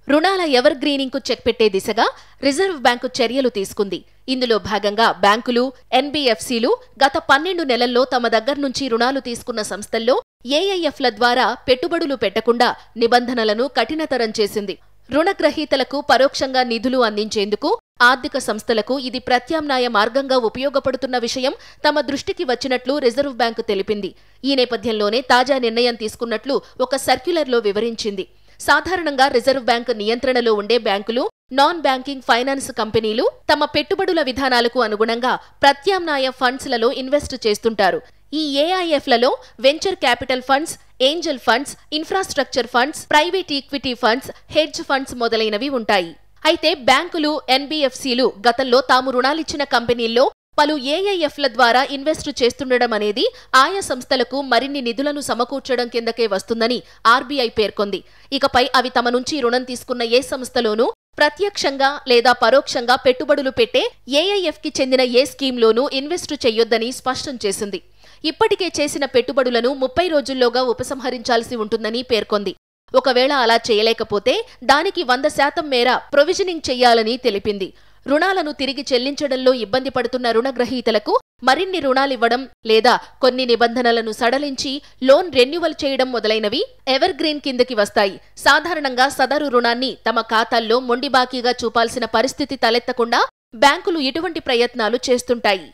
రుణాల ever greening కు check పెట్టే దిశగా రిజర్వ్ బ్యాంకు చర్యలు తీసుకుంది. ఇందులో భాగంగా బ్యాంకులు, ఎన్బీఎఫ్సీలు గత 12 నెలల్లో తమ దగ్గర నుంచి రుణాలు తీసుకున్న సంస్థల్లో ఏఐఎఫ్ల ద్వారా పెట్టుబడులు పెట్టకుండా నిబంధనలను కఠినతరం చేసింది. రుణగ్రహీతలకు పరోక్షంగా నిధులు అందించేందుకు ఆర్థిక సంస్థలకు ఇది ప్రత్యామ్నాయ మార్గంగా ఉపయోగపడుతున్న విషయం తమ దృష్టికి వచ్చినట్లు రిజర్వ్ బ్యాంకు తెలిపింది. ఈ నేపథ్యంలోనే తాజా నిర్ణయం తీసుకున్నట్లు ఒక సర్క్యులర్లో వివరించింది. సాధారణంగా రిజర్వ్ బ్యాంకు నియంత్రణలో ఉండే బ్యాంకులు, నాన్ బ్యాంకింగ్ ఫైనాన్స్ కంపెనీలు తమ పెట్టుబడుల విధానాలకు అనుగుణంగా ప్రత్యామ్నాయ ఫండ్స్లలో ఇన్వెస్ట్ చేస్తుంటారు. ఈ ఏఐఎఫ్లలో venture capital funds, angel funds, infrastructure funds, private equity funds, hedge funds మొదలైనవి ఉంటాయి. అయితే బ్యాంకులు, ఎన్బీఎఫ్సీలు గతంలో తాము రుణాలిచ్చిన కంపెనీల్లో పలు ఏఐఎఫ్ల ద్వారా ఇన్వెస్ట్ చేస్తుండడం అనేది ఆయా సంస్థలకు మరిన్ని నిధులను సమకూర్చడం కిందకే వస్తుందని ఆర్బీఐ పేర్కొంది. ఇకపై అవి తమ నుంచి రుణం తీసుకున్న ఏ సంస్థలోనూ ప్రత్యక్షంగా లేదా పరోక్షంగా పెట్టుబడులు పెట్టే ఏఐఎఫ్కి చెందిన ఏ స్కీమ్లోనూ ఇన్వెస్ట్ చెయ్యొద్దని స్పష్టం చేసింది. ఇప్పటికే చేసిన పెట్టుబడులను 30 రోజుల్లోగా ఉపసంహరించాల్సి ఉంటుందని పేర్కొంది. ఒకవేళ అలా చేయలేకపోతే దానికి 100% మేర ప్రొవిజనింగ్ చెయ్యాలని తెలిపింది. రుణాలను తిరిగి చెల్లించడంలో ఇబ్బంది పడుతున్న రుణగ్రహీతలకు మరిన్ని రుణాలివ్వడం లేదా కొన్ని నిబంధనలను సడలించి లోన్ రెన్యువల్ చేయడం మొదలైనవి ఎవర్ గ్రీన్ కిందకి వస్తాయి. సాధారణంగా సదరు రుణాన్ని తమ ఖాతాల్లో మొండి బాకీగా చూపాల్సిన పరిస్థితి తలెత్తకుండా బ్యాంకులు ఇటువంటి ప్రయత్నాలు చేస్తుంటాయి.